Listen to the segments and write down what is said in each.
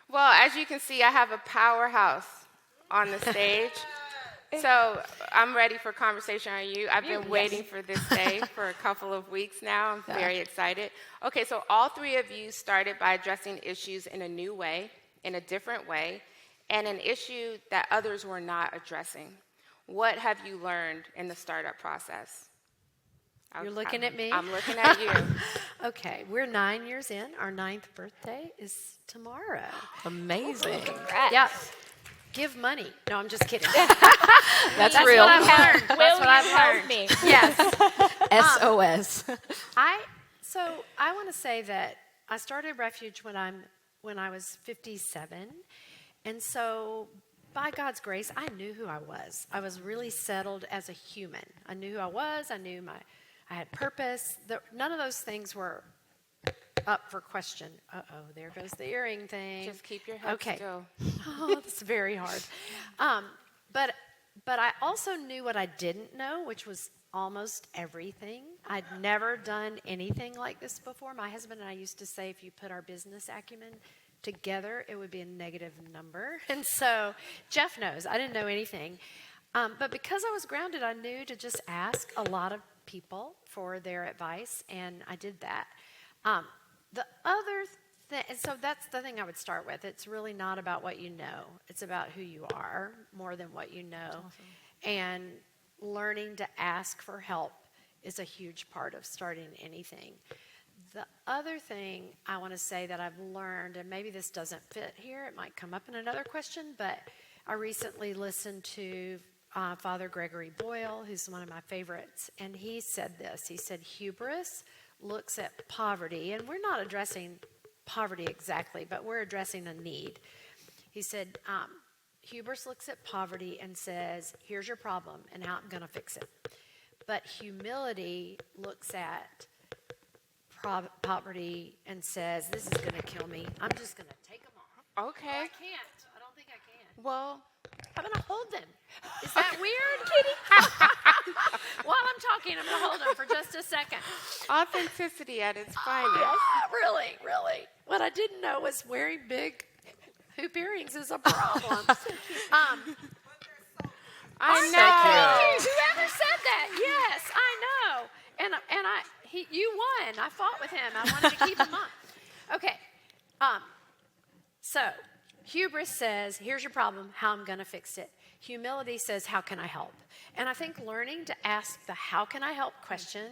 Well, as you can see, I have a powerhouse on the stage. So I'm ready for conversation on you. I've been waiting for this day for a couple of weeks now. I'm very excited. Okay, so all three of you started by addressing issues in a new way, in a different way, and an issue that others were not addressing. What have you learned in the startup process? You're looking at me? I'm looking at you. Okay, we're 9 years in. Our 9th birthday is tomorrow. Amazing. Congrats. Yeah. Give money. No, I'm just kidding. That's What real. I've learned. That's Will what you I've help learned. me? Yes. SOS. I want to say that I started Refuge when I was 57, and so by God's grace, I knew who I was. I was really settled as a human. I knew who I was. I knew I had purpose. None of those things were up for question. Uh-oh, there goes the earring thing. Just keep your head still. Oh, that's very hard. But I also knew what I didn't know, which was almost everything. I'd never done anything like this before. My husband and I used to say if you put our business acumen together, it would be a negative number. And so Jeff knows. I didn't know anything. But because I was grounded, I knew to just ask a lot of people for their advice, and I did that. The other thing, and so that's the thing I would start with. It's really not about what you know. It's about who you are more than what you know. Awesome. And learning to ask for help is a huge part of starting anything. The other thing I want to say that I've learned, and maybe this doesn't fit here, it might come up in another question, but I recently listened to Father Gregory Boyle, who's one of my favorites, and he said this. He said, hubris looks at poverty, and we're not addressing poverty exactly, but we're addressing a need. He said, hubris looks at poverty and says, here's your problem and how I'm going to fix it. But humility looks at poverty and says, this is going to kill me. I'm just going to take them off. Okay. Well, I can't. I don't think I can. Well, I'm going to hold them. Is that weird, Kitti? While I'm talking, I'm going to hold them for just a second. authenticity at its finest. Really. What I didn't know was wearing big hoop earrings is a problem. I know. Thank you. Whoever said that, yes, I know. You won. I fought with him. I wanted to keep him on. Okay. So hubris says, here's your problem, how I'm going to fix it. Humility says, how can I help? And I think learning to ask the how can I help question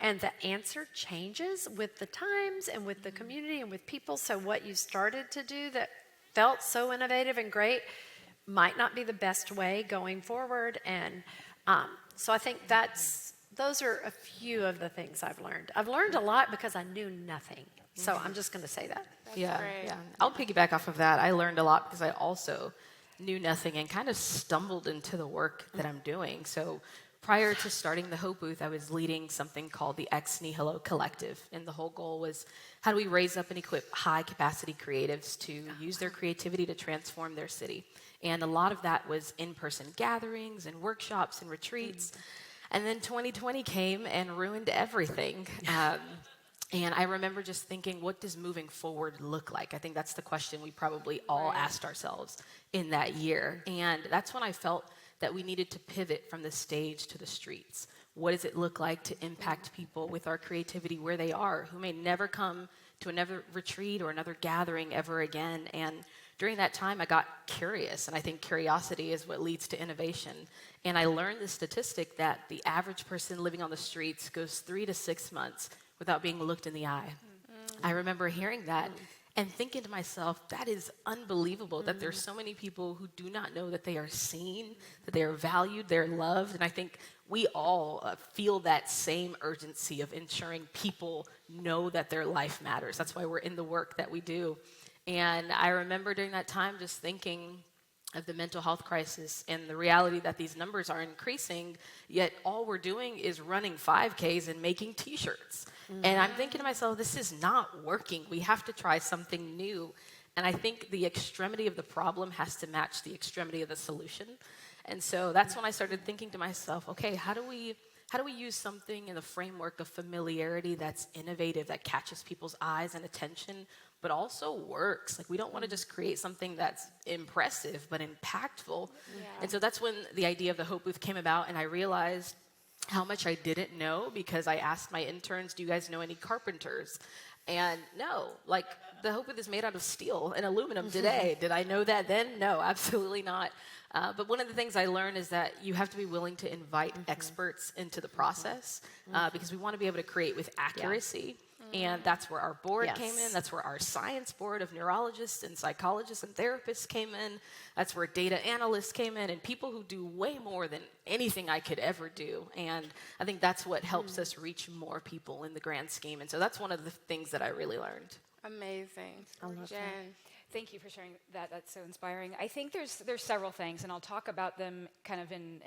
and the answer changes with the times and with the community and with people. So what you started to do that felt so innovative and great might not be the best way going forward. And so I think those are a few of the things I've learned. I've learned a lot because I knew nothing. So I'm just going to say that. Yeah. I'll piggyback off of that. I learned a lot because I also knew nothing and kind of stumbled into the work that I'm doing. So prior to starting the Hope Booth, I was leading something called the Ex Nihilo Collective. And the whole goal was how do we raise up and equip high-capacity creatives to use their creativity to transform their city. And a lot of that was in-person gatherings and workshops and retreats. And then 2020 came and ruined everything. And I remember just thinking, what does moving forward look like? I think that's the question we probably all asked ourselves in that year. And that's when I felt that we needed to pivot from the stage to the streets. What does it look like to impact people with our creativity where they are, who may never come to another retreat or another gathering ever again? And during that time, I got curious, and I think curiosity is what leads to innovation. And I learned the statistic that the average person living on the streets goes 3 to 6 months without being looked in the eye. I remember hearing that and thinking to myself, that is unbelievable that there's so many people who do not know that they are seen, that they are valued, they're loved. And I think we all feel that same urgency of ensuring people know that their life matters. That's why we're in the work that we do. And I remember during that time just thinking of the mental health crisis and the reality that these numbers are increasing, yet all we're doing is running 5Ks and making T-shirts. And I'm thinking to myself, this is not working. We have to try something new. And I think the extremity of the problem has to match the extremity of the solution. And so that's when I started thinking to myself, okay, how do we how do we use something in the framework of familiarity that's innovative, that catches people's eyes and attention, but also works? Like, we don't want to just create something that's impressive, but impactful. Yeah. And so that's when the idea of the Hope Booth came about, and I realized how much I didn't know because I asked my interns, do you guys know any carpenters? And no, like, the Hope Booth is made out of steel and aluminum today. Did I know that then? No, absolutely not. But one of the things I learned is that you have to be willing to invite experts into the process because we want to be able to create with accuracy. And that's where our board came in. That's where our science board of neurologists and psychologists and therapists came in. That's where data analysts came in, and people who do way more than anything I could ever do. And I think that's what helps us reach more people in the grand scheme. And so that's one of the things that I really learned. Amazing. I love Jen. Thank you for sharing that. That's so inspiring. I think there's several things, and I'll talk about them kind of I'm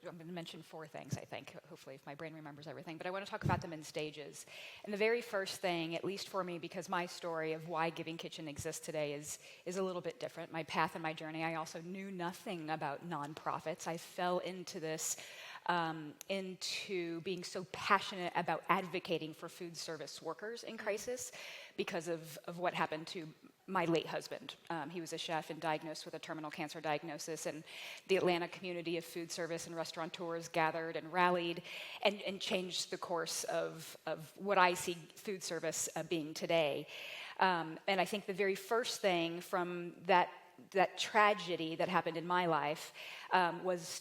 going to mention 4 things, I think, hopefully, if my brain remembers everything. But I want to talk about them in stages. And the very first thing, at least for me, because my story of why Giving Kitchen exists today is a little bit different. My path and my journey, I also knew nothing about nonprofits. I fell into this into being so passionate about advocating for food service workers in crisis because of what happened to my late husband. He was a chef and diagnosed with a terminal cancer diagnosis, and the Atlanta community of food service and restaurateurs gathered and rallied and changed the course of what I see food service being today. And I think the very first thing from that tragedy that happened in my life was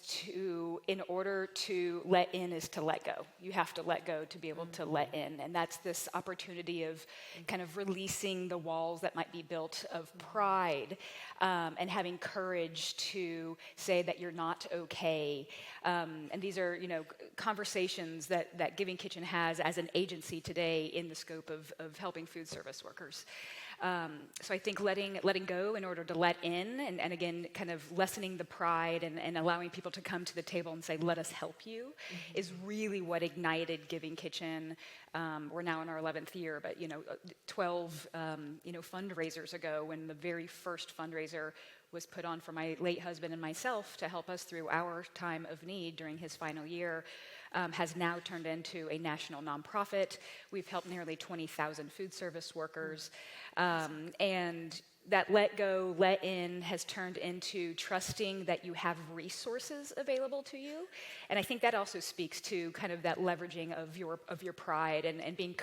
in order to let in is to let go. You have to let go to be able to let in. And that's this opportunity of kind of releasing the walls that might be built of pride and having courage to say that you're not okay. And these are, conversations that Giving Kitchen has as an agency today in the scope of helping food service workers. So I think letting go in order to let in, and again, kind of lessening the pride and allowing people to come to the table and say, let us help you, is really what ignited Giving Kitchen. We're now in our 11th year, but 12 fundraisers ago, when the very first fundraiser was put on for my late husband and myself to help us through our time of need during his final year, has now turned into a national nonprofit. We've helped nearly 20,000 food service workers. And that let go, let in has turned into trusting that you have resources available to you. And I think that also speaks to kind of that leveraging of your pride and being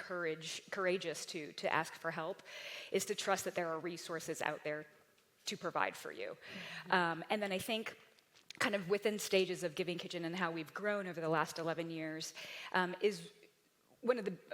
courageous to ask for help, is to trust that there are resources out there to provide for you. And then I think kind of within stages of Giving Kitchen and how we've grown over the last 11 years is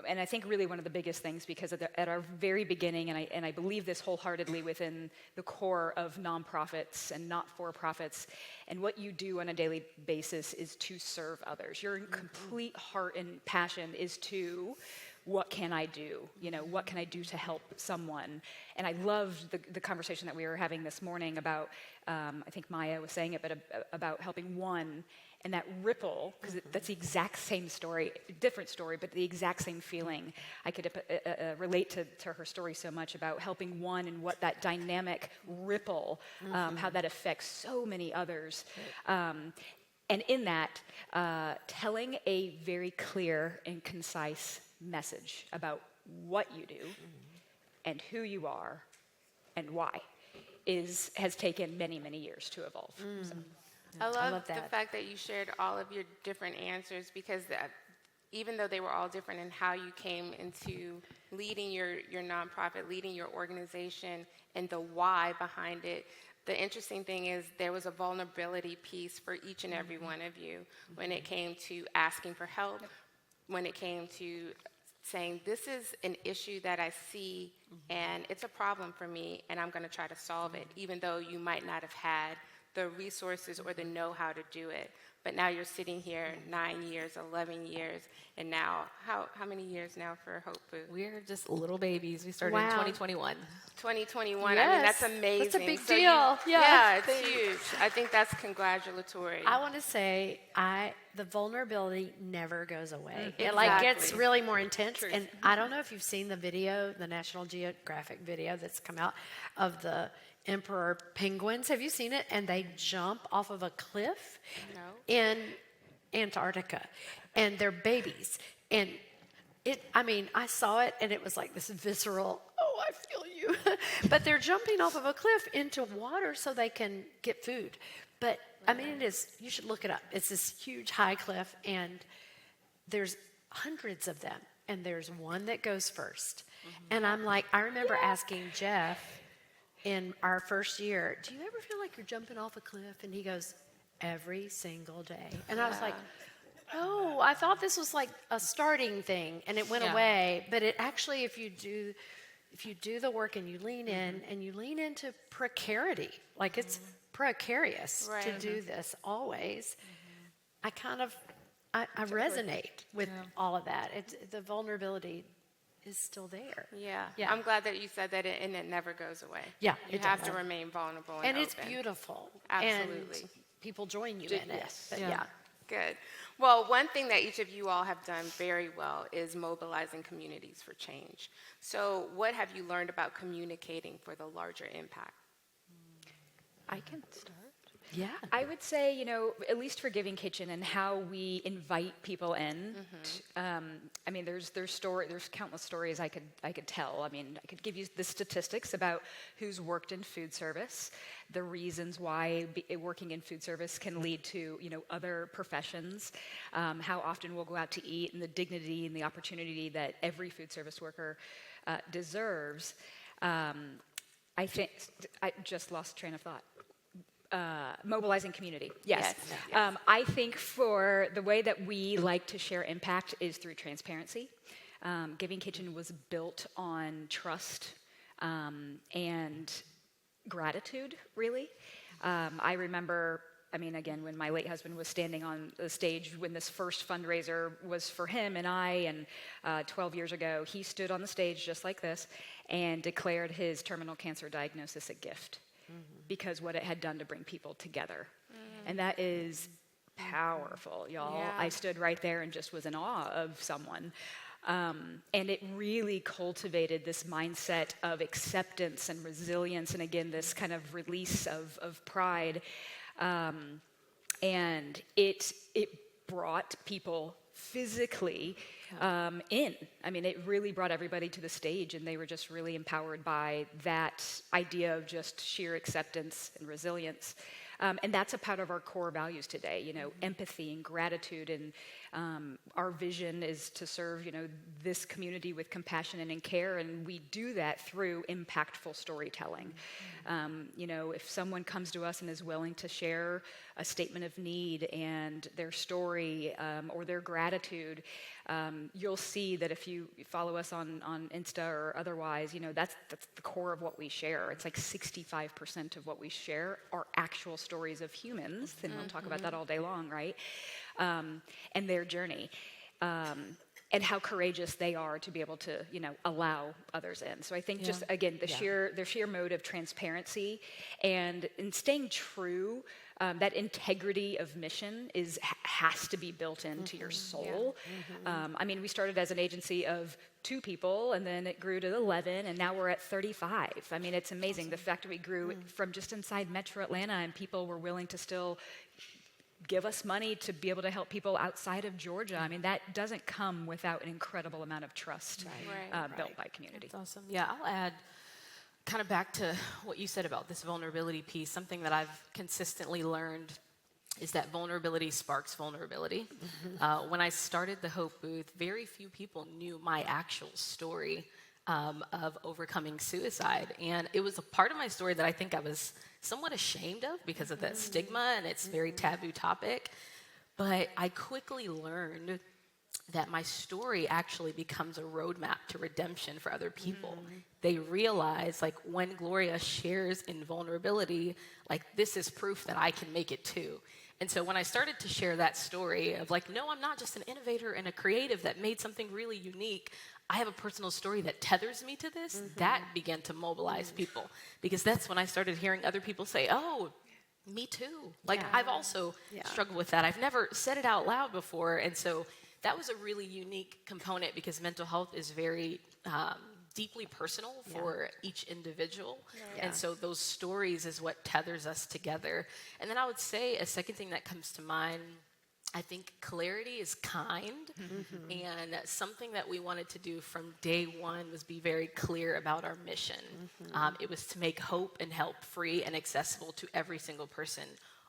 and I think really one of the biggest things, because at our very beginning, and I believe this wholeheartedly within the core of nonprofits and not-for-profits, and what you do on a daily basis is to serve others. Your complete heart and passion is to, what can I do? What can I do to help someone? And I loved the conversation that we were having this morning about, I think Maya was saying it, but about helping one, and that ripple, because that's the exact same story, different story, but the exact same feeling. I could relate to her story so much about helping one and what that dynamic ripple, how that affects so many others. And in that, telling a very clear and concise message about what you do and who you are and why has taken many, many years to evolve. So. I love the that. fact that you shared all of your different answers, because even though they were all different in how you came into leading your nonprofit, leading your organization, and the why behind it, the interesting thing is there was a vulnerability piece for each and every one of you when it came to asking for help, when it came to saying, this is an issue that I see, and it's a problem for me, and I'm going to try to solve it, even though you might not have had the resources or the know-how to do it. But now you're sitting here 9 years, 11 years, and now, how many years now for Hope Booth? We're just little babies. We started in 2021. 2021, Yes. I mean, that's amazing. That's a big So deal. Yeah, it's huge. I think that's congratulatory. I want to say the vulnerability never goes away. It Exactly. gets really more intense. And I don't know if you've seen the video, the National Geographic video that's come out of the emperor penguins. Have you seen it? And they jump off of a cliff. No. And Antarctica, and they're babies. And I saw it, and it was like this visceral, oh, I feel you. But they're jumping off of a cliff into water so they can get food. But, it is, you should look it up. It's this huge high cliff, and there's hundreds of them, and there's one that goes first. And I'm like, I remember asking Jeff in our first year, do you ever feel like you're jumping off a cliff? And he goes, every single day. And I was like, no, I thought this was like a starting thing, and it went away. But it actually, if you do the work and you lean in, and you lean into precarity, like it's precarious to do this always, I resonate with all of that. The vulnerability is still there. Yeah. I'm glad that you said that, and it never goes away. Yeah, you have to remain vulnerable and it's open. beautiful. Absolutely. And people join you in it. But Good. Well, one thing that each of you all have done very well is mobilizing communities for change. So what have you learned about communicating for the larger impact? I can start. Yeah. I would say, at least for Giving Kitchen and how we invite people in. There's countless stories I could tell. I could give you the statistics about who's worked in food service, the reasons why working in food service can lead to, other professions, how often we'll go out to eat, and the dignity and the opportunity that every food service worker deserves. I think I just lost train of thought. Mobilizing community. Yes. I think for the way that we like to share impact is through transparency. Giving Kitchen was built on trust and gratitude, really. I remember, again, when my late husband was standing on the stage when this first fundraiser was for him and I, and 12 years ago, he stood on the stage just like this and declared his terminal cancer diagnosis a gift. Because what it had done to bring people together. And that is powerful, y'all. Yeah. I stood right there and just was in awe of someone. And it really cultivated this mindset of acceptance and resilience, and again, this kind of release of pride. And it brought people physically in. It really brought everybody to the stage, and they were just really empowered by that idea of just sheer acceptance and resilience. And that's a part of our core values today, empathy and gratitude. And our vision is to serve, this community with compassion and in care. And we do that through impactful storytelling. If someone comes to us and is willing to share a statement of need and their story or their gratitude, you'll see that if you follow us on Insta or otherwise, that's the core of what we share. It's like 65% of what we share are actual stories of humans, and we'll talk about that all day long, right? And their journey. And how courageous they are to be able to, allow others in. So I think just, again, the sheer mode of transparency and in staying true, that integrity of mission has to be built into your soul. We started as an agency of 2 people, and then it grew to 11, and now we're at 35. It's amazing. Awesome. The fact that we grew from just inside Metro Atlanta, and people were willing to still give us money to be able to help people outside of Georgia. That doesn't come without an incredible amount of trust built by community. That's awesome. Yeah, I'll add kind of back to what you said about this vulnerability piece. Something that I've consistently learned is that vulnerability sparks vulnerability. When I started the Hope Booth, very few people knew my actual story of overcoming suicide. And it was a part of my story that I think I was somewhat ashamed of because of that stigma, and it's a very taboo topic. But I quickly learned that my story actually becomes a roadmap to redemption for other people. They realize, when Gloria shares in vulnerability, this is proof that I can make it too. And so when I started to share that story of no, I'm not just an innovator and a creative that made something really unique, I have a personal story that tethers me to this, that began to mobilize people. Because that's when I started hearing other people say, oh, me too. I've also struggled with that. I've never said it out loud before. And so that was a really unique component because mental health is very deeply personal for each individual. And so those stories is what tethers us together. And then I would say a second thing that comes to mind I think clarity is kind, and something that we wanted to do from day one was be very clear about our mission. It was to make hope and help free and accessible to every single person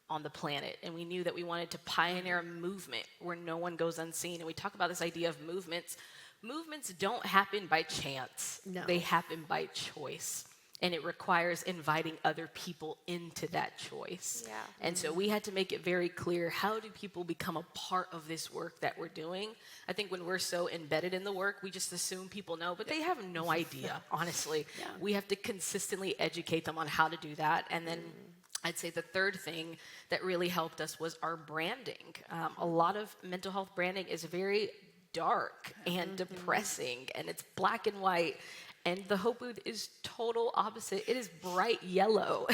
on the planet. And we knew that we wanted to pioneer a movement where no one goes unseen. And we talk about this idea of movements. Movements don't happen by chance. No. They happen by choice. And it requires inviting other people into that choice. Yeah. And so we had to make it very clear, how do people become a part of this work that we're doing? I think when we're so embedded in the work, we just assume people know, but they have no idea, honestly. Yeah. We have to consistently educate them on how to do that. And then I'd say the third thing that really helped us was our branding. A lot of mental health branding is very dark and depressing, and it's black and white. And the Hope Booth is total opposite. It is bright yellow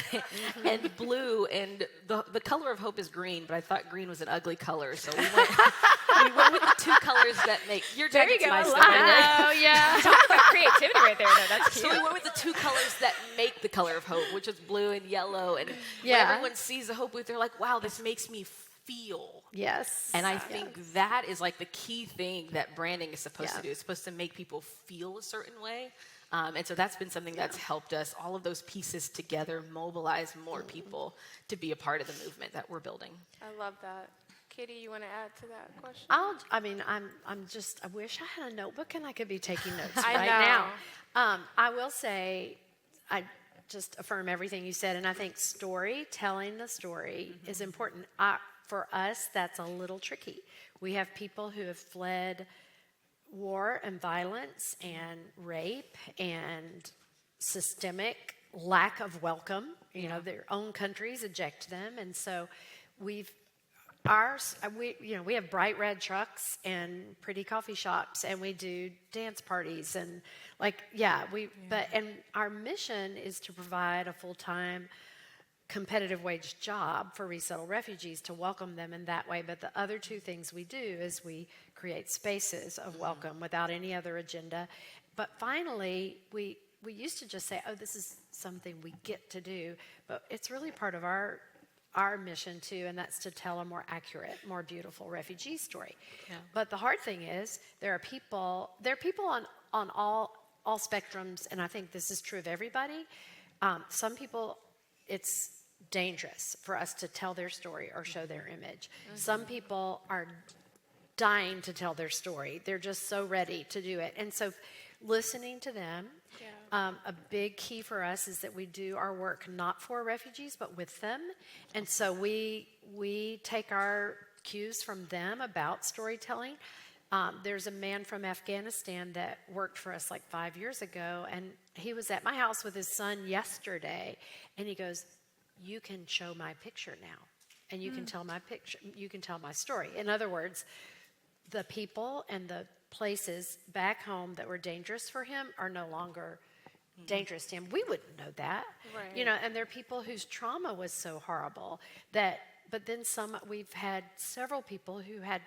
and blue, and the color of hope is green, but I thought green was an ugly color, so we went with the two colors that make, your There you jacket's go, I nice love though, it. isn't it? Oh, yeah. Talk about creativity right there, though. That's So cute. we went with the two colors that make the color of hope, which is blue and yellow, and Yeah. when everyone sees the Hope Booth, they're like, wow, this makes me feel. Yes. And I think that is like the key thing that branding is supposed Yeah. to do. It's supposed to make people feel a certain way. And so that's been something that's helped us, all of those pieces together, mobilize more people to be a part of the movement that we're building. I love that. Kitti, you want to add to that question? I wish I had a notebook and I could be taking notes I right know. now. I will say, I just affirm everything you said, and I think telling the story is important. For us, that's a little tricky. We have people who have fled war and violence and rape and systemic lack of welcome. You know, their own countries eject them, and so we have bright red trucks and pretty coffee shops, and we do dance parties and but our mission is to provide a full-time competitive wage job for resettled refugees, to welcome them in that way. But the other two things we do is we create spaces of welcome without any other agenda. But finally, we used to just say, oh, this is something we get to do, but it's really part of our mission too, and that's to tell a more accurate, more beautiful refugee story. Yeah. But the hard thing is there are people on all spectrums, and I think this is true of everybody. Some people, it's dangerous for us to tell their story or show their image. Some people are dying to tell their story. They're just so ready to do it. And so listening to them, a big key for us is that we do our work not for refugees, but with them. And so we take our cues from them about storytelling. There's a man from Afghanistan that worked for us like 5 years ago, and he was at my house with his son yesterday, and he goes, you can show my picture now, and you can tell my picture, you can tell my story. In other words, the people and the places back home that were dangerous for him are no longer dangerous to him. We wouldn't know that. Right. You know, and there are people whose trauma was so horrible but then we've had several people who had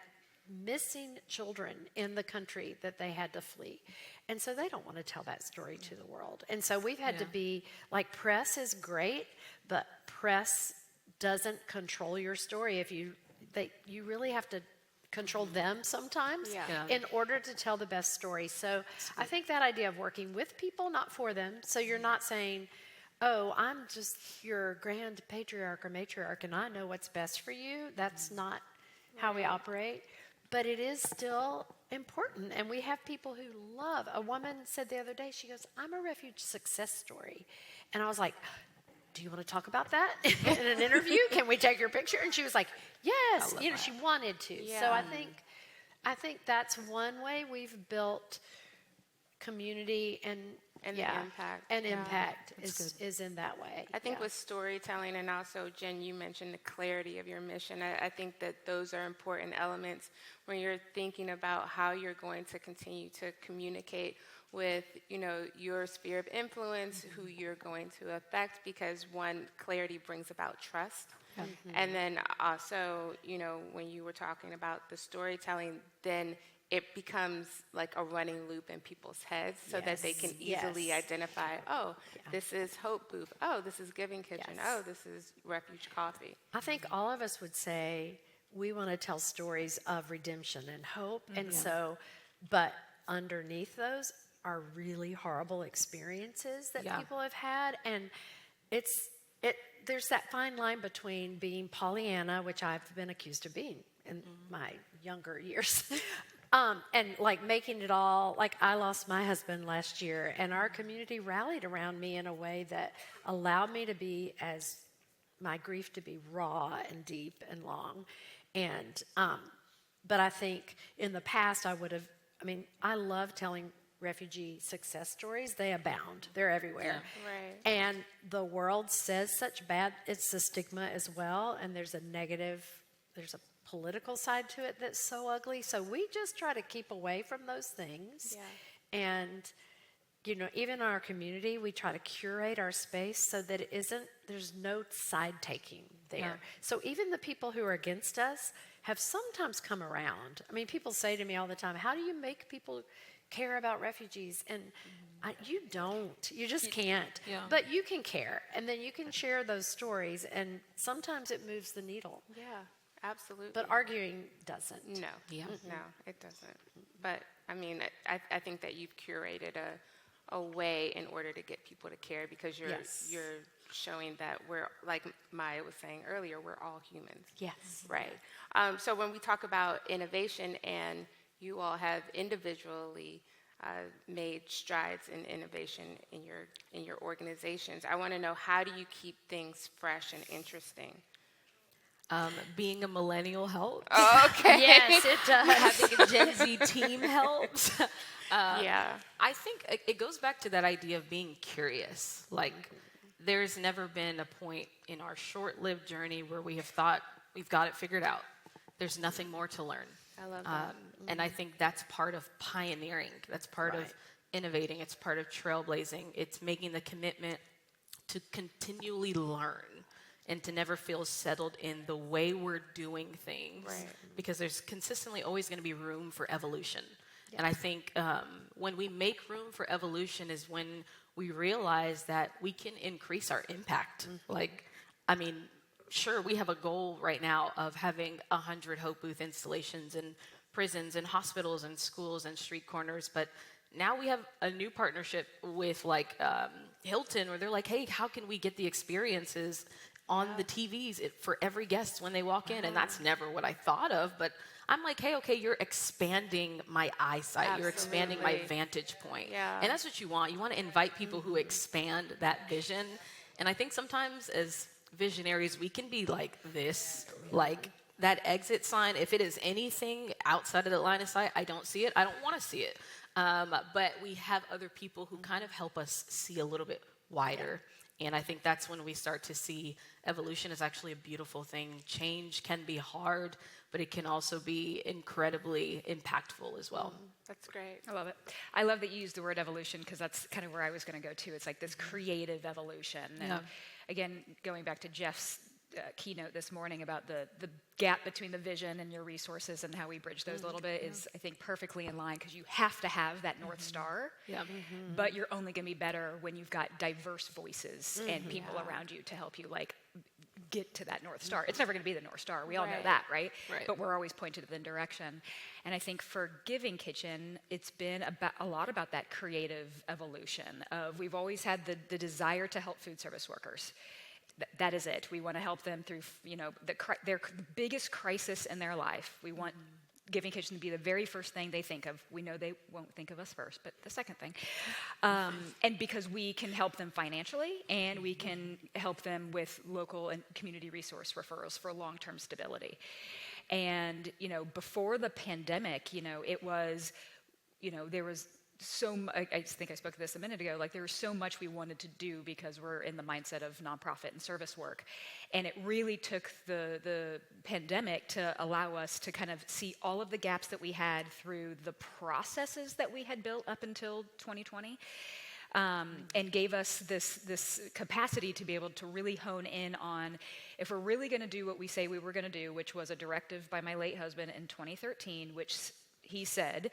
missing children in the country that they had to flee. And so they don't want to tell that story to the world. And so we've had to be, like, press is great, but press doesn't control your story. You really have to control them sometimes in order to tell the best story. So I think that idea of working with people, not for them. So you're not saying, oh, I'm just your grand patriarch or matriarch and I know what's best for you. That's not how we operate. But it is still important. And we have people who love. A woman said the other day, she goes, I'm a refuge success story. And I was like, do you want to talk about that in an interview? Can we take your picture? And she was like, yes. You know, she wanted to. Yeah. So I think that's one way we've built community and the impact. And Yeah. impact is in that way. I think with storytelling, and also, Jen, you mentioned the clarity of your mission. I think that those are important elements when you're thinking about how you're going to continue to communicate with, you know, your sphere of influence, who you're going to affect, because one, clarity brings about trust. And then also, you know, when you were talking about the storytelling, then it becomes like a running loop in people's heads so that they can easily identify, oh, this is Hope Booth. Oh, this is Giving Kitchen. Yes. Oh, this is Refuge Coffee. I think all of us would say we want to tell stories of redemption and hope. And so, but underneath those are really horrible experiences that people have had. And there's that fine line between being Pollyanna, which I've been accused of being in my younger years, and like making it all, like I lost my husband last year, and our community rallied around me in a way that allowed me to be my grief to be raw and deep and long. And, but I think in the past I love telling refugee success stories. They abound. They're everywhere. Yeah. Right. And the world says such bad, it's a stigma as well. And there's a political side to it that's so ugly. So we just try to keep away from those things. Yeah. And, even in our community, we try to curate our space so that there's no side taking there. Yeah. So even the people who are against us have sometimes come around. I mean, people say to me all the time, how do you make people care about refugees? And you don't. You just can't. Yeah. But you can care. And then you can share those stories. And sometimes it moves the needle. Yeah, absolutely. But arguing doesn't. No. Yeah. No, it doesn't. But, I mean, I think that you've curated a way in order to get people to care, because you're showing that we're, like Maya was saying earlier, we're all humans. Yes. Right. So when we talk about innovation, and you all have individually made strides in innovation in your organizations, I want to know, how do you keep things fresh and interesting? Being a millennial helps. Oh, okay. Yes, it does. Having a Gen Z team helps. Yeah. I think it goes back to that idea of being curious. Like, there's never been a point in our short-lived journey where we have thought we've got it figured out. There's nothing more to learn. I love that. And I think that's part of pioneering. That's part of innovating. It's part of trailblazing. It's making the commitment to continually learn and to never feel settled in the way we're doing things. Right. Because there's consistently always going to be room for evolution. And I think when we make room for evolution is when we realize that we can increase our impact. Like, I mean, sure, we have a goal right now of having 100 Hope Booth installations in prisons and hospitals and schools and street corners, but now we have a new partnership with Hilton, where they're like, hey, how can we get the experiences on the TVs for every guest when they walk in? And that's never what I thought of, but I'm like, hey, okay, you're expanding my eyesight. Absolutely. You're expanding my vantage point. Yeah. And that's what you want. You want to invite people who expand that vision. And I think sometimes as visionaries, we can be like this, like that exit sign. If it is anything outside of the line of sight, I don't see it. I don't want to see it. But we have other people who kind of help us see a little bit wider. And I think that's when we start to see evolution is actually a beautiful thing. Change can be hard, but it can also be incredibly impactful as well. That's great. I love it. I love that you used the word evolution, because that's kind of where I was going to go to. It's like this creative evolution. And again, going back to Jeff's keynote this morning about the gap between the vision and your resources and how we bridge those a little bit is, I think, perfectly in line, because you have to have that North Star, but you're only going to be better when you've got diverse voices and people around you to help you get to that North Star. It's never going to be the North Star. We all know that, right? But we're always pointed in the direction. And I think for Giving Kitchen, it's been a lot about that creative evolution of, we've always had the desire to help food service workers. That is it. We want to help them through, their biggest crisis in their life. We want Giving Kitchen to be the very first thing they think of. We know they won't think of us first, but the second thing. And because we can help them financially, and we can help them with local and community resource referrals for long-term stability. And, before the pandemic, it was, there was I think I spoke to this a minute ago, there was so much we wanted to do because we're in the mindset of nonprofit and service work. And it really took the pandemic to allow us to kind of see all of the gaps that we had through the processes that we had built up until 2020. And gave us this capacity to be able to really hone in on, if we're really going to do what we say we were going to do, which was a directive by my late husband in 2013, which he said,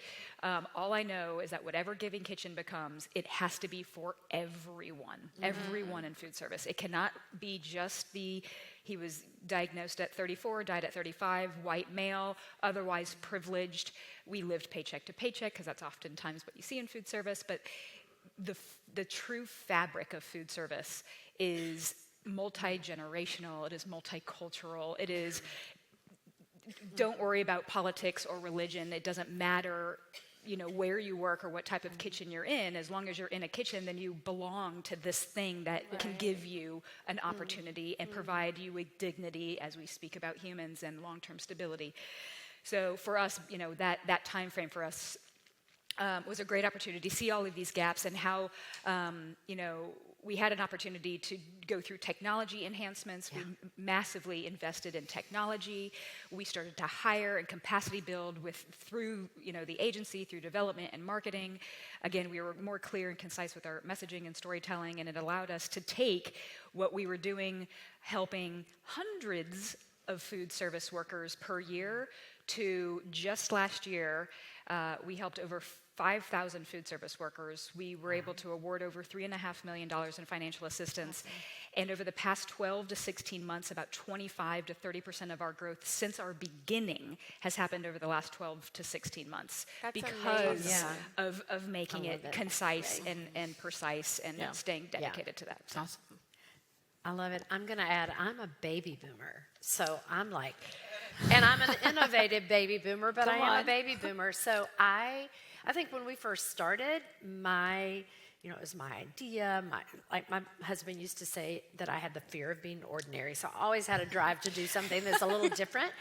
all I know is that whatever Giving Kitchen becomes, it has to be for everyone in food service. It cannot be just he was diagnosed at 34, died at 35, white male, otherwise privileged. We lived paycheck to paycheck because that's oftentimes what you see in food service, but the true fabric of food service is multi-generational, it is multicultural, it is, don't worry about politics or religion, it doesn't matter, where you work or what type of kitchen you're in. As long as you're in a kitchen, then you belong to this thing that can give you an opportunity and provide you with dignity as we speak about humans and long-term stability. So for us, that time frame for us was a great opportunity to see all of these gaps and how, we had an opportunity to go through technology enhancements. Yeah. We massively invested in technology. We started to hire and capacity build through the agency, through development and marketing. Again, we were more clear and concise with our messaging and storytelling, and it allowed us to take what we were doing, helping hundreds of food service workers per year, to just last year, we helped over 5,000 food service workers. We were able to award over $3.5 million in financial assistance. Awesome. And over the past 12 to 16 months, about 25 to 30% of our growth since our beginning has happened over the last 12 to 16 months. That's because of making it concise and precise and staying dedicated to that. That's awesome. I love it. I'm going to add, I'm a baby boomer. So I'm like, and I'm an innovative baby boomer, but I am a baby boomer. So I think when we first started, it was my idea. My husband used to say that I had the fear of being ordinary. So I always had a drive to do something that's a little different.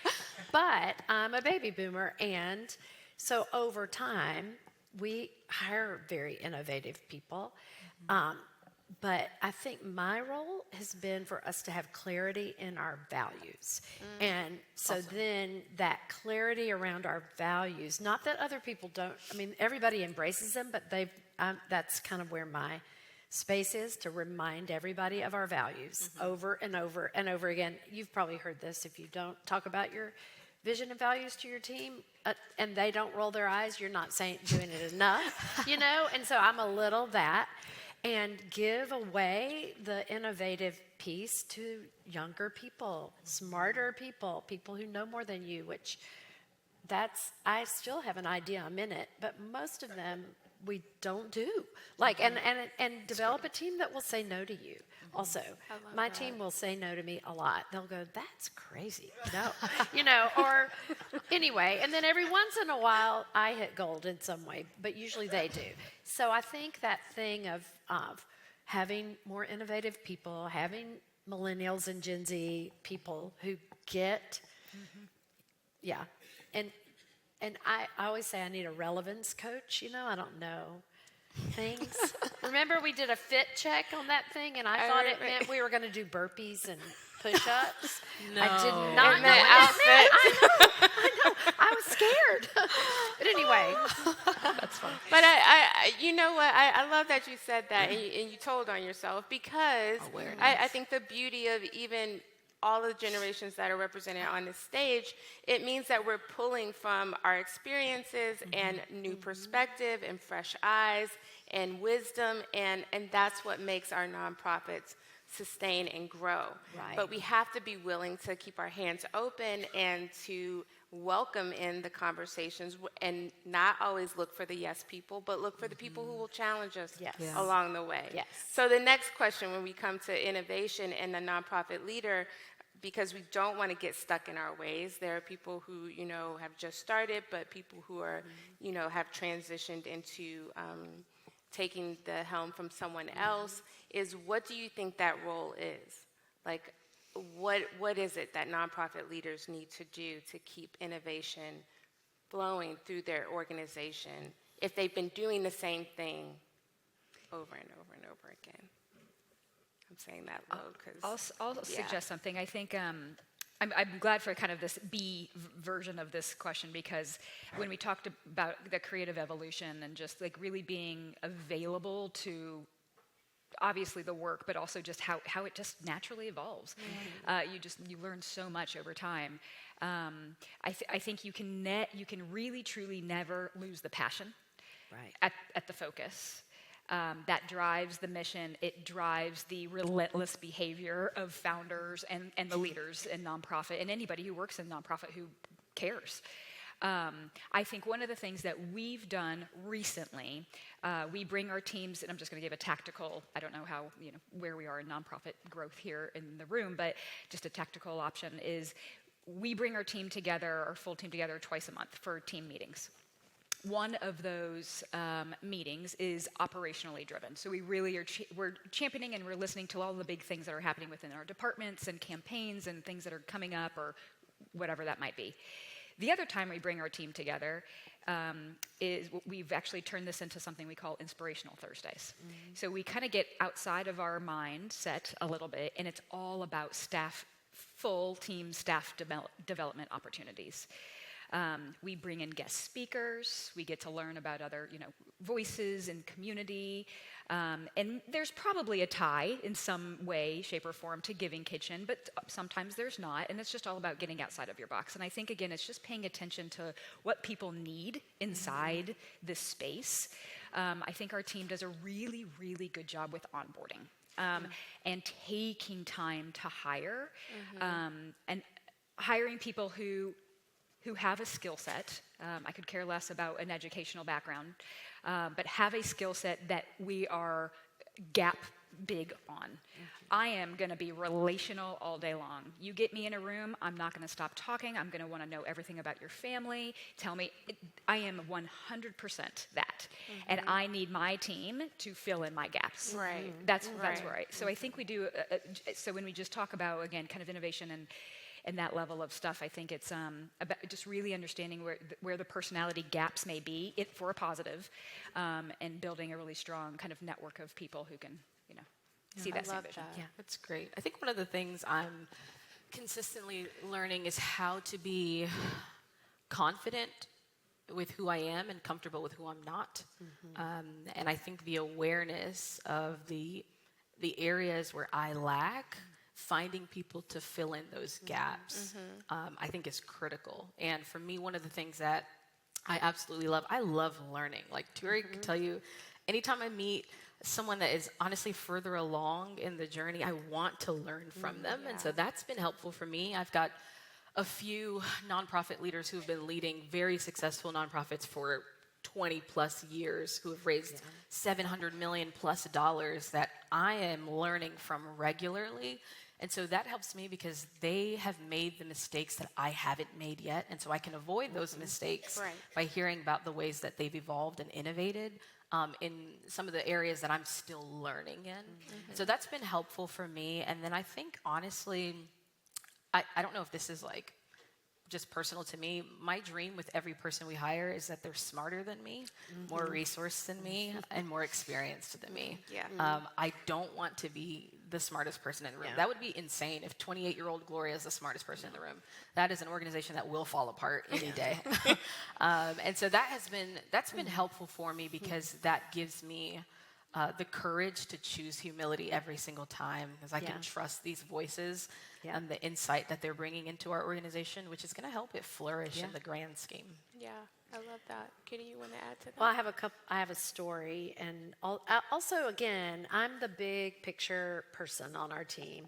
But I'm a baby boomer. And so over time, we hire very innovative people. But I think my role has been for us to have clarity in our values. And so then that clarity around our values, not that other people don't, everybody embraces them, but that's kind of where my space is, to remind everybody of our values over and over and over again. You've probably heard this. If you don't talk about your vision and values to your team, and they don't roll their eyes, you're not doing it enough, And so I'm a little that. And give away the innovative piece to younger people, smarter people, people who know more than you, which I still have an idea, I'm in it, but most of them we don't do. And develop a team that will say no to you. Also, my team will say no to me a lot. They'll go, that's crazy. No, or anyway. And then every once in a while, I hit gold in some way, but usually they do. So I think that thing of having more innovative people, having millennials and Gen Z people who get, and I always say I need a relevance coach. I don't know things. Remember we did a fit check on that thing, and I thought it meant we were going to do burpees and push-ups. No. I did not know what that meant. I know. I was scared. But anyway. That's fun. But I love that you said that and you told on yourself, because I think the beauty of even all the generations that are represented on this stage, it means that we're pulling from our experiences and new perspective and fresh eyes and wisdom, and that's what makes our nonprofits sustain and grow. Right. But we have to be willing to keep our hands open and to welcome in the conversations, and not always look for the yes people, but look for the people who will challenge us along the way. Yes. So the next question when we come to innovation and the nonprofit leader, because we don't want to get stuck in our ways. There are people who, have just started, but people who are, have transitioned into taking the helm from someone else, is what do you think that role is? Like, what is it that nonprofit leaders need to do to keep innovation flowing through their organization if they've been doing the same thing over and over and over again? I'm saying that low because I'll suggest something. I think I'm glad for kind of this B version of this question, because when we talked about the creative evolution and just like really being available to obviously the work, but also just how it just naturally evolves. You learn so much over time. I think you can really truly never lose the passion at the focus. That drives the mission. It drives the relentless behavior of founders and the leaders in nonprofit and anybody who works in nonprofit who cares. I think one of the things that we've done recently, we bring our teams, and I'm just going to give a tactical, I don't know how, where we are in nonprofit growth here in the room, but just a tactical option is we bring our team together, our full team together twice a month for team meetings. One of those meetings is operationally driven. So we really we're championing and we're listening to all the big things that are happening within our departments and campaigns and things that are coming up or whatever that might be. The other time we bring our team together is we've actually turned this into something we call Inspirational Thursdays. So we kind of get outside of our mindset a little bit, and it's all about full team staff development opportunities. We bring in guest speakers. We get to learn about other, voices and community. And there's probably a tie in some way, shape, or form to Giving Kitchen, but sometimes there's not. And it's just all about getting outside of your box. And I think, again, it's just paying attention to what people need inside this space. I think our team does a really, really good job with onboarding and taking time to hire and hiring people who have a skill set. I could care less about an educational background, but have a skill set that we are gap big on. I am going to be relational all day long. You get me in a room, I'm not going to stop talking. I'm going to want to know everything about your family. Tell me, I am 100% that. And I need my team to fill in my gaps. Right. That's where so I think we do, so when we just talk about, again, kind of innovation and that level of stuff, I think it's about just really understanding where the personality gaps may be for a positive, and building a really strong kind of network of people who can, see that same vision. Yeah, that's great. I think one of the things I'm consistently learning is how to be confident with who I am and comfortable with who I'm not. And I think the awareness of the areas where I lack, finding people to fill in those gaps, I think is critical. And for me, one of the things that I absolutely love, I love learning. Like Tuere can tell you, anytime I meet someone that is honestly further along in the journey, I want to learn from them. And so that's been helpful for me. I've got a few nonprofit leaders who've been leading very successful nonprofits for 20 plus years, who have raised $700 million plus that I am learning from regularly. And so that helps me because they have made the mistakes that I haven't made yet. And so I can avoid those mistakes by hearing about the ways that they've evolved and innovated in some of the areas that I'm still learning in. And so that's been helpful for me. And then I think, honestly, I don't know if this is like just personal to me. My dream with every person we hire is that they're smarter than me, more resourced than me, and more experienced than me. I don't want to be the smartest person in the room. That would be insane if 28-year-old Gloria is the smartest person in the room. That is an organization that will fall apart any day. And so that's been helpful for me because that gives me the courage to choose humility every single time, because I can trust these voices and the insight that they're bringing into our organization, which is going to help it flourish in the grand scheme. Yeah, I love that. Kitti, you want to add to that? Well, I have a story, and also, again, I'm the big picture person on our team,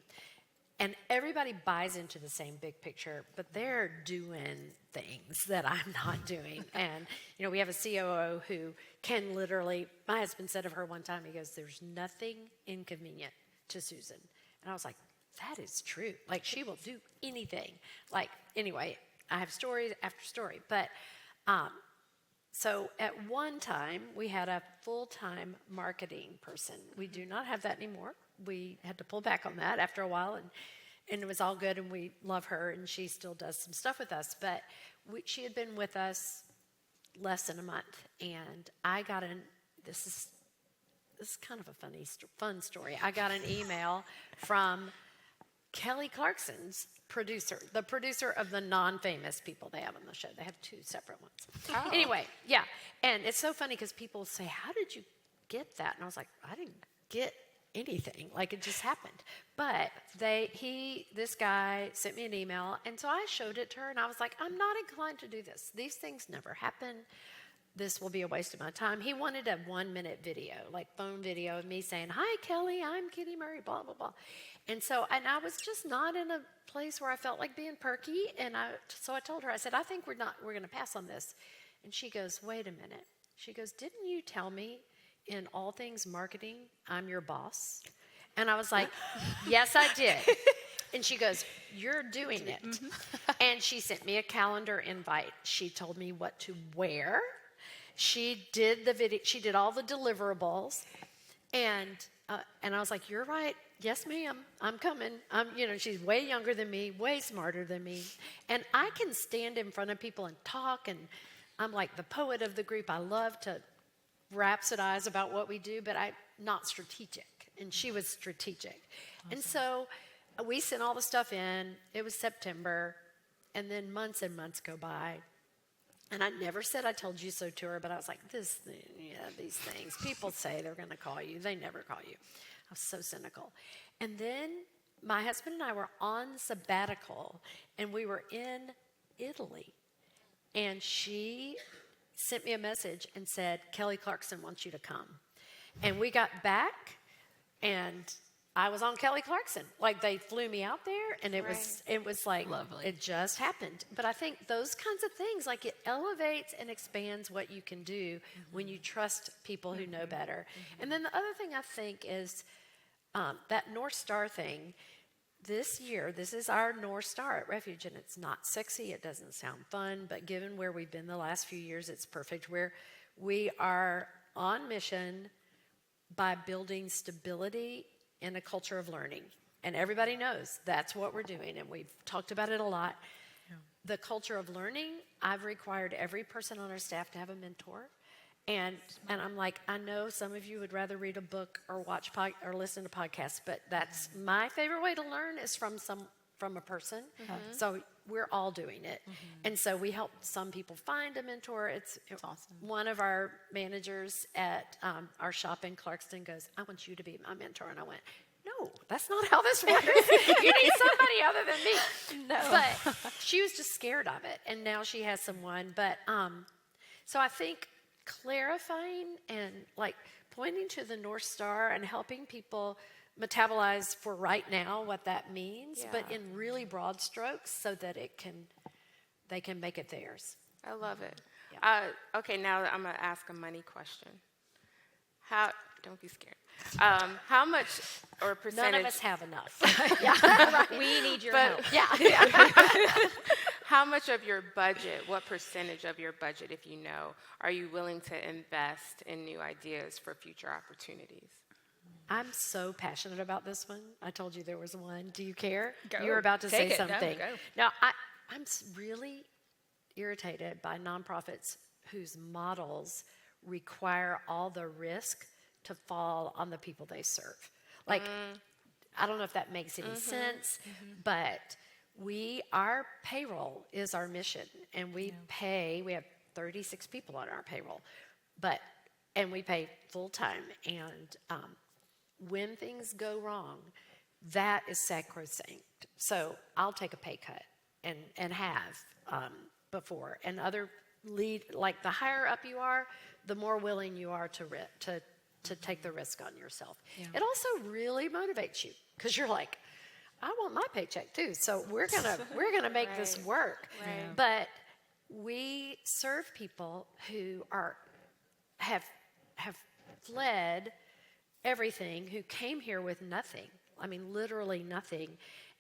and everybody buys into the same big picture, but they're doing things that I'm not doing. And, we have a COO who can literally, my husband said of her one time, he goes, "There's nothing inconvenient to Susan." And I was like, that is true. Like, she will do anything. Like, anyway, I have story after story. But so at one time, we had a full-time marketing person. We do not have that anymore. We had to pull back on that after a while, and it was all good, and we love her, and she still does some stuff with us. But she had been with us less than a month, and I got this is kind of a fun story. I got an email from Kelly Clarkson's producer, the producer of the non-famous people they have on the show. They have 2 separate ones. Oh. Anyway, and it's so funny because people say, "How did you get that?" And I was like, "I didn't get anything. Like it just happened. But this guy sent me an email, and so I showed it to her, and I was like, I'm not inclined to do this. These things never happen. This will be a waste of my time. He wanted a 1-minute video, like phone video of me saying, "Hi, Kelly, I'm Kitti Murray, blah, blah, blah." And I was just not in a place where I felt like being perky. So I told her, I said, I think we're going to pass on this. And she goes, wait a minute. She goes, didn't you tell me in all things marketing, I'm your boss? And I was like, yes, I did. And she goes, you're doing it. Mm-hmm. And she sent me a calendar invite. She told me what to wear. She did the video. She did all the deliverables. And I was like, you're right. Yes, ma'am. I'm coming. She's way younger than me, way smarter than me. And I can stand in front of people and talk, and I'm like the poet of the group. I love to rhapsodize about what we do, but I'm not strategic. And she was strategic. Awesome. And so we sent all the stuff in. It was September. And then months and months go by. And I never said I told you so to her, but I was like, these things. People say they're going to call you. They never call you. I was so cynical. And then my husband and I were on sabbatical, and we were in Italy. And she sent me a message and said, Kelly Clarkson wants you to come. And we got back, and I was on Kelly Clarkson. Like, they flew me out there, and it was like, lovely. It just happened. But I think those kinds of things, like, it elevates and expands what you can do when you trust people who know better. And then the other thing I think is that North Star thing. This year, this is our North Star at Refuge, and it's not sexy. It doesn't sound fun, but given where we've been the last few years, it's perfect. We are on mission by building stability in a culture of learning. And everybody knows that's what we're doing, and we've talked about it a lot. Yeah. The culture of learning, I've required every person on our staff to have a mentor. And I'm like, I know some of you would rather read a book or watch or listen to podcasts, but that's my favorite way to learn is from a person. Mm-hmm. So we're all doing it. Mm-hmm. And so we help some people find a mentor. It's awesome. One of our managers at our shop in Clarkston goes, I want you to be my mentor. And I went, no, that's not how this works. You need somebody other than me. No. But she was just scared of it. And now she has someone. But so I think clarifying and like pointing to the North Star and helping people metabolize for right now what that means, but in really broad strokes so that they can make it theirs. I love it. Okay, now I'm going to ask a money question. Don't be scared. How much or percentage? None of us have enough. We need your help. How much of your budget, what percentage of your budget, if you know, are you willing to invest in new ideas for future opportunities? I'm so passionate about this one. I told you there was one. Do you care? Go. You were about to say something. No, go. Now, I'm really irritated by nonprofits whose models require all the risk to fall on the people they serve. Like, I don't know if that makes any sense, but our payroll is our mission, and we have 36 people on our payroll, and we pay full time, and when things go wrong, that is sacrosanct. So I'll take a pay cut and have before, and other like the higher up you are, the more willing you are to take the risk on yourself. Yeah. It also really motivates you because you're like, I want my paycheck too, so we're gonna make this work. Right. But we serve people who have fled everything, who came here with nothing. I mean, literally nothing.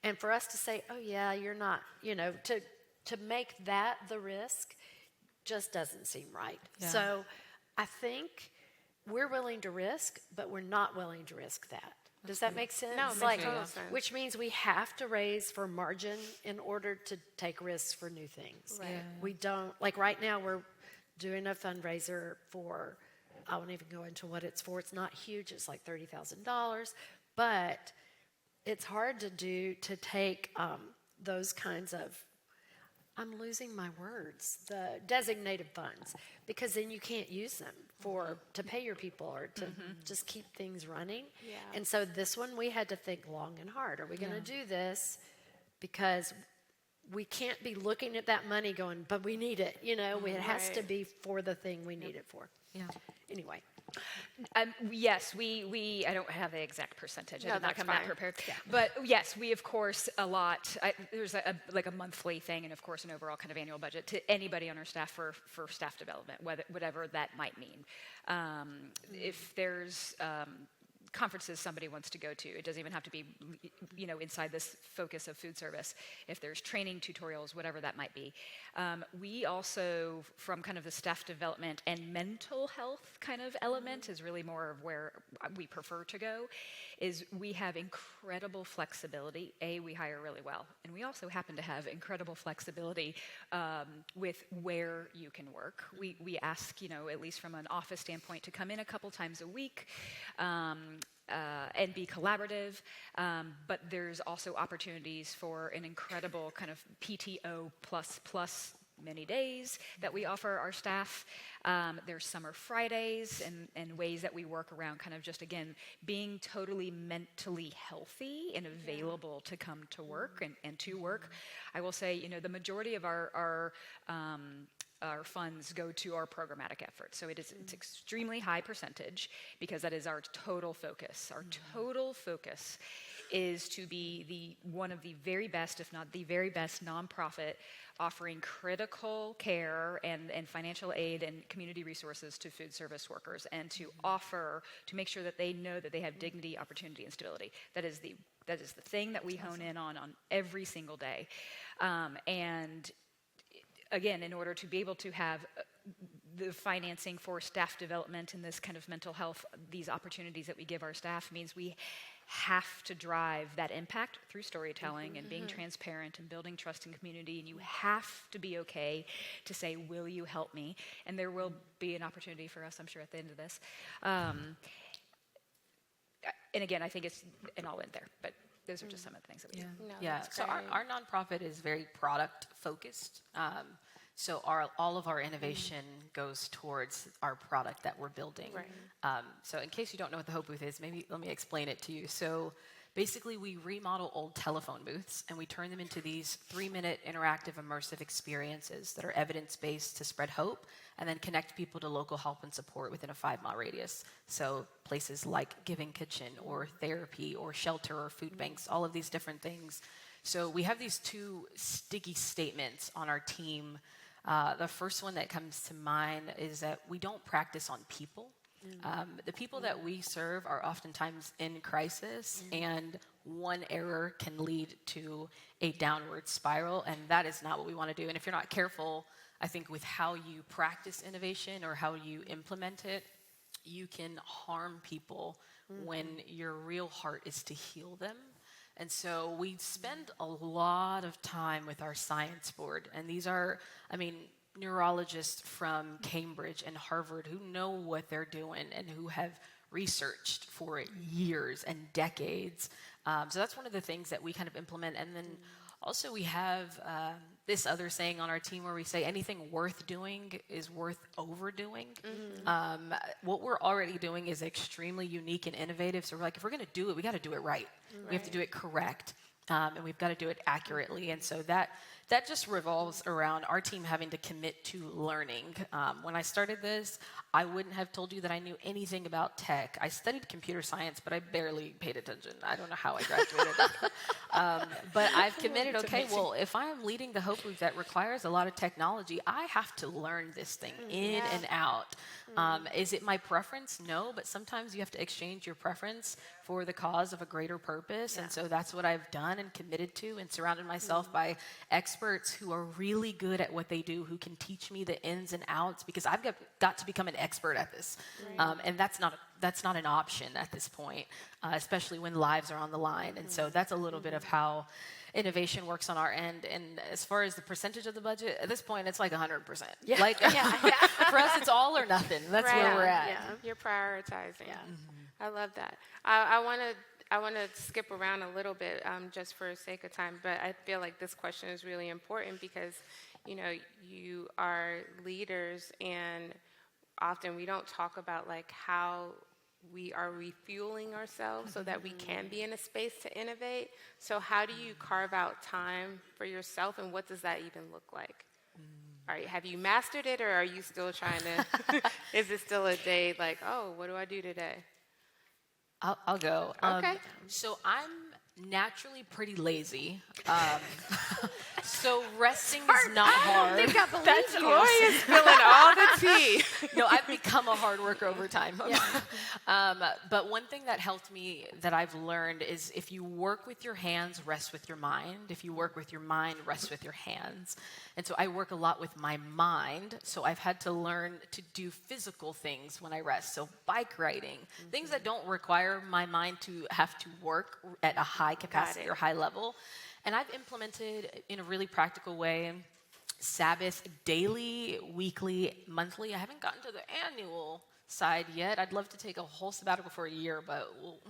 And for us to say, oh yeah, you're not, to make that the risk just doesn't seem right. Yeah. So I think we're willing to risk, but we're not willing to risk that. Does that make sense? No, it makes total sense. Which means we have to raise for margin in order to take risks for new things. Right. Yeah. We don't, like right now we're doing a fundraiser for, I won't even go into what it's for. It's not huge. It's like $30,000, but it's hard to take those kinds of, I'm losing my words, the designated funds, because then you can't use them to pay your people or to just keep things running. Yeah. And so this one we had to think long and hard. Are we going to do this? Because we can't be looking at that money going, but we need it. It has to be for the thing we need it for. Yeah. Anyway. Yes, we I don't have the exact percentage. I No, did not that's come that fine. prepared. Yeah. But yes, we of course there's a monthly thing and of course an overall kind of annual budget to anybody on our staff for staff development, whatever that might mean. If there's conferences somebody wants to go to, it doesn't even have to be inside this focus of food service. If there's training, tutorials, whatever that might be, we also, from kind of the staff development and mental health kind of element, is really more of where we prefer to go, is we have incredible flexibility. We hire really well, and we also happen to have incredible flexibility with where you can work. We ask, at least from an office standpoint, to come in a couple times a week, and be collaborative, but there's also opportunities for an incredible kind of PTO plus many days that we offer our staff. There's summer Fridays and ways that we work around kind of just, again, being totally mentally healthy and available to come to work and to work. I will say, the majority of our funds go to our programmatic efforts. So it's extremely high percentage because that is our total focus. Our total focus is to be one of the very best, if not the very best, nonprofit offering critical care and financial aid and community resources to food service workers, and to make sure that they know that they have dignity, opportunity, and stability. That is the thing that we hone in on every single day. And again, in order to be able to have the financing for staff development and this kind of mental health, these opportunities that we give our staff, means we have to drive that impact through storytelling and being transparent and building trust and community. And you have to be okay to say, will you help me? And there will be an opportunity for us, I'm sure, at the end of this. And again, I think it's an all in there, but those are just some of the things that we do. No, Yeah, that's so great. our nonprofit is very product focused. So all of our innovation goes towards our product that we're building. Right. So in case you don't know what the Hope Booth is, maybe let me explain it to you. So basically we remodel old telephone booths and we turn them into these 3-minute interactive immersive experiences that are evidence-based to spread hope and then connect people to local help and support within a 5-mile radius. So places like Giving Kitchen or therapy or shelter or food banks, all of these different things. So we have these 2 sticky statements on our team. The first one that comes to mind is that we don't practice on people. The people that we serve are oftentimes in crisis, and one error can lead to a downward spiral, and that is not what we want to do. And if you're not careful, I think with how you practice innovation or how you implement it, you can harm people when your real heart is to heal them. And so we spend a lot of time with our science board. And these are, neurologists from Cambridge and Harvard who know what they're doing and who have researched for years and decades. So that's one of the things that we kind of implement. And then also we have this other saying on our team where we say anything worth doing is worth overdoing. What we're already doing is extremely unique and innovative. So we're like, if we're going to do it, we got to do it right. We have to do it correct. And we've got to do it accurately. And so that just revolves around our team having to commit to learning. When I started this, I wouldn't have told you that I knew anything about tech. I studied computer science, but I barely paid attention. I don't know how I graduated. But I've committed, well, if I'm leading the Hope Booth that requires a lot of technology, I have to learn this thing in and out. Is it my preference? No, but sometimes you have to exchange your preference for the cause of a greater purpose. And so that's what I've done and committed to, and surrounded myself by experts who are really good at what they do, who can teach me the ins and outs, because I've got to become an expert at this. And that's not an option at this point, especially when lives are on the line. And so that's a little bit of how innovation works on our end. And as far as the percentage of the budget, at this point, it's like 100%. For us, it's all or nothing. That's where we're at. Yeah. You're prioritizing. Yeah. I love that. I want to I want to skip around a little bit just for sake of time, but I feel like this question is really important because, you are leaders, and often we don't talk about like how we are refueling ourselves so that we can be in a space to innovate. So how do you carve out time for yourself, and what does that even look like? All right, have you mastered it, or are you still trying to, is it still a day like, oh, what do I do today? I'll go. Okay. So I'm naturally pretty lazy. So resting is not hard. That's Gloria's spilling all the tea. No, I've become a hard worker over time. But one thing that helped me that I've learned is if you work with your hands, rest with your mind. If you work with your mind, rest with your hands. And so I work a lot with my mind. So I've had to learn to do physical things when I rest. So bike riding, things that don't require my mind to have to work at a high capacity or high level. And I've implemented in a really practical way Sabbath daily, weekly, monthly. I haven't gotten to the annual side yet. I'd love to take a whole sabbatical for a year, but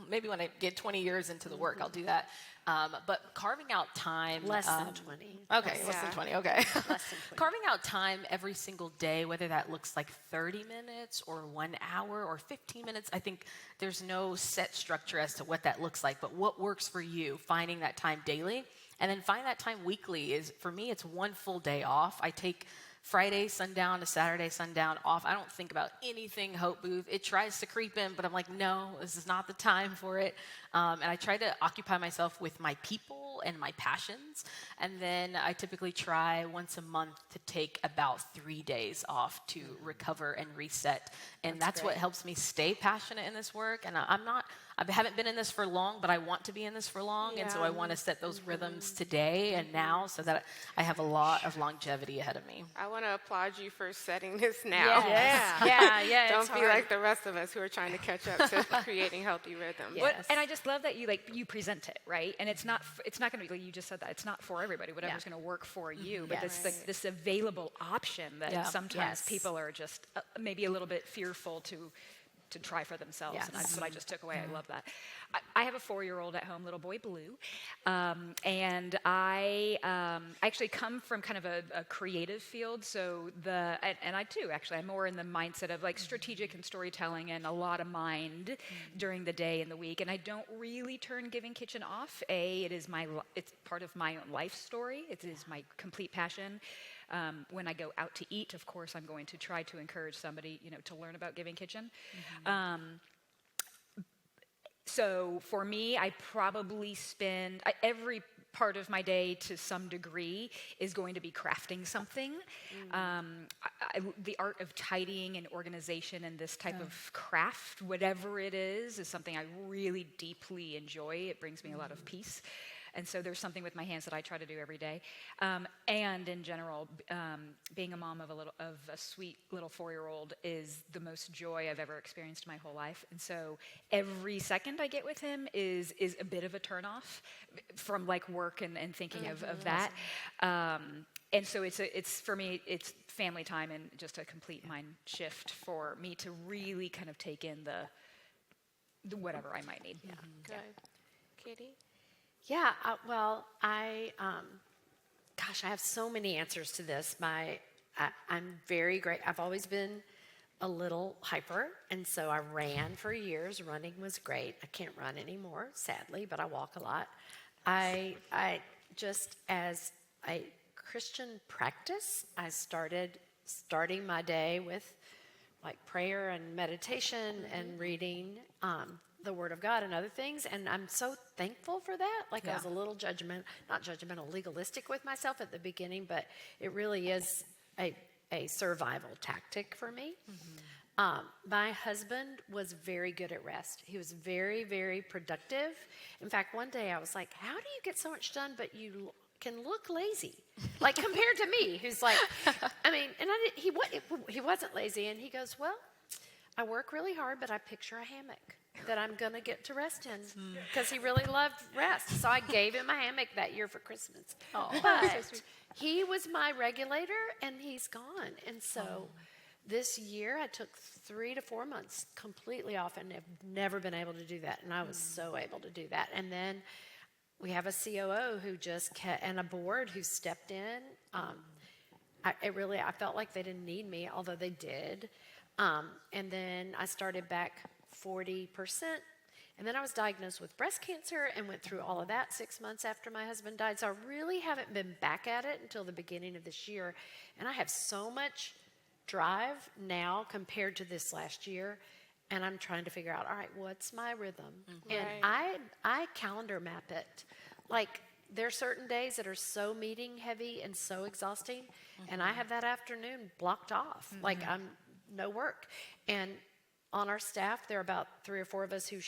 maybe when I get 20 years into the work, I'll do that. But carving out time. Less than 20. Okay, less than 20, okay. Less than 20. Carving out time every single day, whether that looks like 30 minutes or 1 hour or 15 minutes, I think there's no set structure as to what that looks like, but what works for you, finding that time daily. And then find that time weekly is, for me, it's one full day off. I take Friday sundown to Saturday sundown off. I don't think about anything Hope Booth. It tries to creep in, but I'm like, no, this is not the time for it. And I try to occupy myself with my people and my passions. And then I typically try once a month to take about 3 days off to recover and reset. And that's what helps me stay passionate in this work. And I haven't been in this for long, but I want to be in this for long. And so I want to set those rhythms today and now so that I have a lot of longevity ahead of me. I want to applaud you for setting this now. Yeah. Don't be like the rest of us who are trying to catch up to creating healthy rhythms. Yes. And I just love that you present it, right? And it's not going to be, like you just said that, it's not for everybody, whatever's going to work for you, but it's like this available option that sometimes people are just maybe a little bit fearful to try for themselves. Yes. And that's what I just took away. I love that. I have a 4-year-old at home, little boy Blue. And I actually come from kind of a creative field. So and I too, actually, I'm more in the mindset of like strategic and storytelling and a lot of mind during the day and the week. And I don't really turn Giving Kitchen off. It's part of my own life story. It is my complete passion. When I go out to eat, of course, I'm going to try to encourage somebody, to learn about Giving Kitchen. So for me, I probably spend every part of my day to some degree is going to be crafting something. The art of tidying and organization and this type of craft, whatever it is something I really deeply enjoy. It brings me a lot of peace. And so there's something with my hands that I try to do every day. And in general, being a mom of a sweet little 4-year-old is the most joy I've ever experienced in my whole life. And so every second I get with him is a bit of a turnoff from like work and thinking of that. And so it's for me, it's family time and just a complete mind shift for me to really kind of take in the whatever I might need. Good. Kitti? Yeah, I have so many answers to this. I'm very great. I've always been a little hyper, and so I ran for years. Running was great. I can't run anymore, sadly, but I walk a lot. I just, as a Christian practice, I starting my day with like prayer and meditation and reading the Word of God and other things, and I'm so thankful for that. I was a little not judgmental, legalistic with myself at the beginning, but it really is a survival tactic for me. My husband was very good at rest. He was very, very productive. In fact, one day I was like, how do you get so much done, but you can look lazy? Like compared to me, who's like, he wasn't lazy, and he goes, well, I work really hard, but I picture a hammock that I'm going to get to rest in because he really loved rest. So I gave him a hammock that year for Christmas. But he was my regulator, and he's gone. And so this year I took 3 to 4 months completely off and have never been able to do that. And I was so able to do that. And then we have a COO who and a board who stepped in. I felt like they didn't need me, although they did. And then I started back 40%. And then I was diagnosed with breast cancer and went through all of that 6 months after my husband died. So I really haven't been back at it until the beginning of this year. And I have so much drive now compared to this last year. And I'm trying to figure out, all right, what's my rhythm? And I calendar map it. Like, there are certain days that are so meeting heavy and so exhausting. And I have that afternoon blocked off. Like, I'm no work. And on our staff, there are about 3 or 4 of us who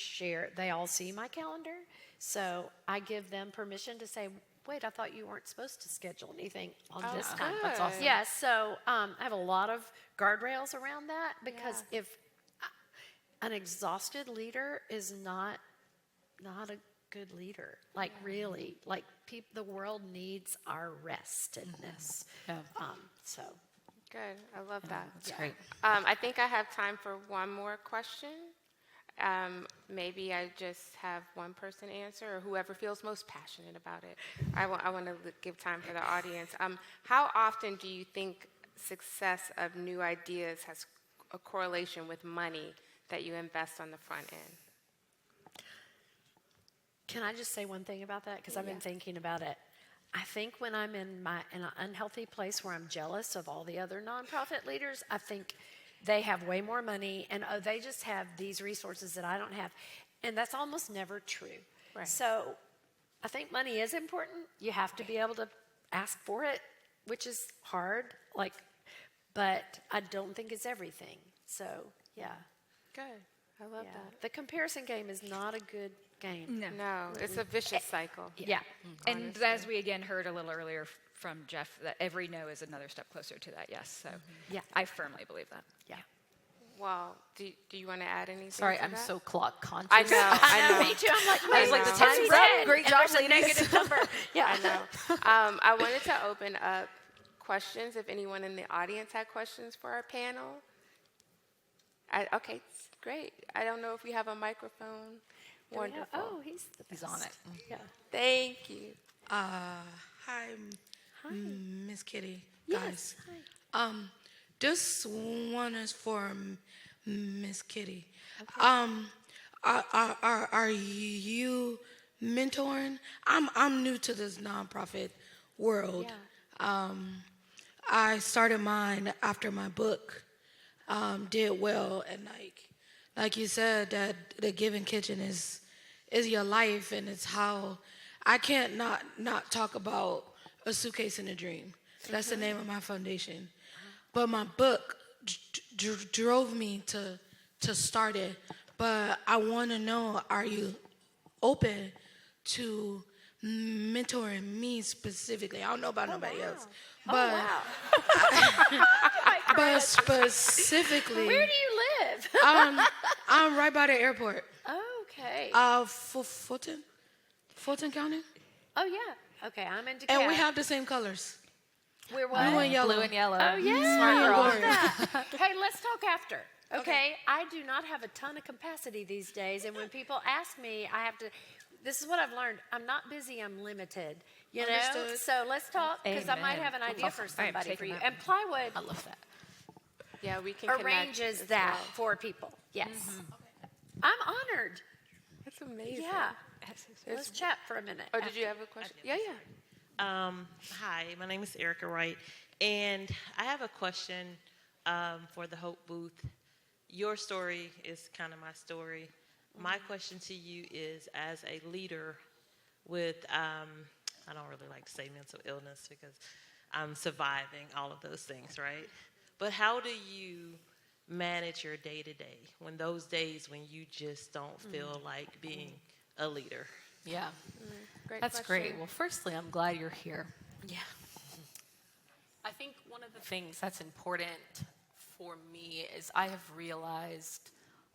they all see my calendar. So I give them permission to say, wait, I thought you weren't supposed to schedule anything on this time. That's awesome. Yeah, so I have a lot of guardrails around that because if an exhausted leader is not a good leader, like really, like the world needs our restedness. Yeah. So. Good. I love that. That's great. I think I have time for one more question. Maybe I just have one person answer, or whoever feels most passionate about it. I want to give time for the audience. How often do you think success of new ideas has a correlation with money that you invest on the front end? Can I just say one thing about that? Because I've been thinking about it. I think when I'm in an unhealthy place where I'm jealous of all the other nonprofit leaders, I think they have way more money and they just have these resources that I don't have. And that's almost never true. Right. So I think money is important. You have to be able to ask for it, which is hard. But I don't think it's everything. So, yeah. Good. I love that. The comparison game is not a good game. No, it's a vicious cycle. Yeah. And as we again heard a little earlier from Jeff, that every no is another step closer to that yes. So I firmly believe that. Yeah. Well, do you want to add anything? Sorry, to I'm that? so clock conscious. I know. I know. Me too. I'm like, I wait, was like, know. the time's She's up. dead, Great and job, there's a ladies. negative number. Yeah. I know. I wanted to open up questions if anyone in the audience had questions for our panel. Okay, great. I don't know if we have a microphone. Wonderful. He's on it. Yeah. Thank you. Hi, Miss Kitti. Yes. Guys. This one is for Miss Kitti. Are you mentoring? I'm new to this nonprofit world. Yeah. I started mine after my book did well, and like you said, that the Giving Kitchen is your life, and it's how I can't not talk about A Suitcase and a Dream. That's the name of my foundation. But my book drove me to start it. But I want to know, are you open to mentoring me specifically? I don't know about nobody else. But, but specifically, Where do you live? I'm right by the airport. Okay. Fulton County. Oh, yeah. Okay, I'm in Decatur. And we have the same colors. We're what? Blue and yellow. Blue and yellow. Oh, yeah. Smart I girl. love that. Hey, let's talk after. Okay? I do not have a ton of capacity these days, and when people ask me, this is what I've learned. I'm not busy, I'm limited. You know? Understood. So let's talk, because I might Amen. have an idea for somebody taking for you. that And Plywood I love that. Yeah, we can connect arranges as that well. for people. Yes. I'm honored. That's amazing. Yeah. Let's chat for a minute. Oh, did you have a question? Yeah. Hi, my name is Erica Wright, and I have a question for the Hope Booth. Your story is kind of my story. My question to you is, as a leader with, I don't really like to say mental illness because I'm surviving all of those things, right? But how do you manage your day-to-day when those days when you just don't feel like being a leader? Yeah. Great That's question. great. Well, firstly, I'm glad you're here. Yeah. I think one of the things that's important for me is I have realized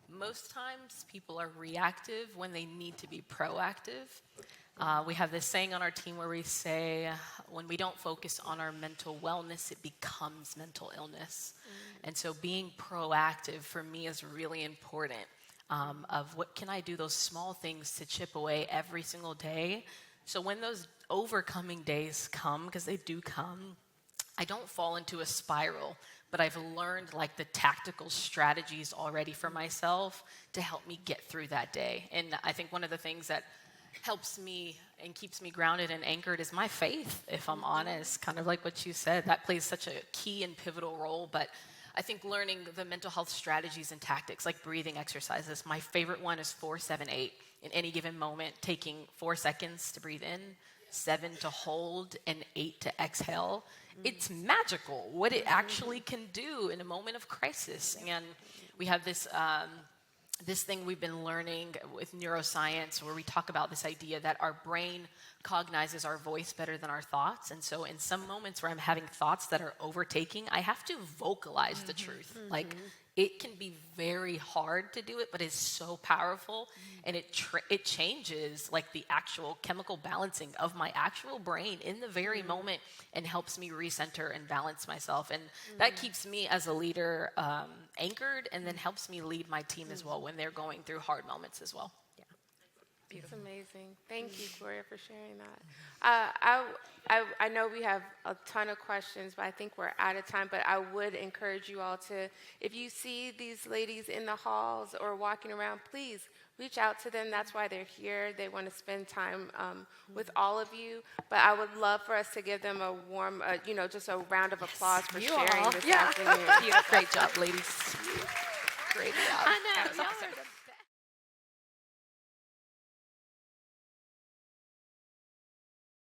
most times people are reactive when they need to be proactive. We have this saying on our team where we say, when we don't focus on our mental wellness, it becomes mental illness. And so being proactive for me is really important, of what can I do, those small things to chip away every single day. So when those overcoming days come, because they do come, I don't fall into a spiral, but I've learned like the tactical strategies already for myself to help me get through that day. And I think one of the things that helps me and keeps me grounded and anchored is my faith, if I'm honest. Kind of like what you said, that plays such a key and pivotal role. But I think learning the mental health strategies and tactics, like breathing exercises. My favorite one is 4-7-8. In any given moment, taking 4 seconds to breathe in, 7 to hold, and 8 to exhale. It's magical what it actually can do in a moment of crisis. And we have this this thing we've been learning with neuroscience, where we talk about this idea that our brain cognizes our voice better than our thoughts. And so in some moments where I'm having thoughts that are overtaking, I have to vocalize the truth. Like, it can be very hard to do it, but it's so powerful, and it changes like the actual chemical balancing of my actual brain in the very moment, and helps me recenter and balance myself. And that keeps me as a leader anchored, and then helps me lead my team as well when they're going through hard moments as well. It's amazing. Thank you, Gloria, for sharing that. I know we have a ton of questions, but I think we're out of time. But I would encourage you all to, if you see these ladies in the halls or walking around, please reach out to them. That's why they're here. They want to spend time with all of you. But I would love for us to give them a warm, just a round of applause for sharing this afternoon. Great job, ladies. Great job. I know. That was Y'all awesome. are the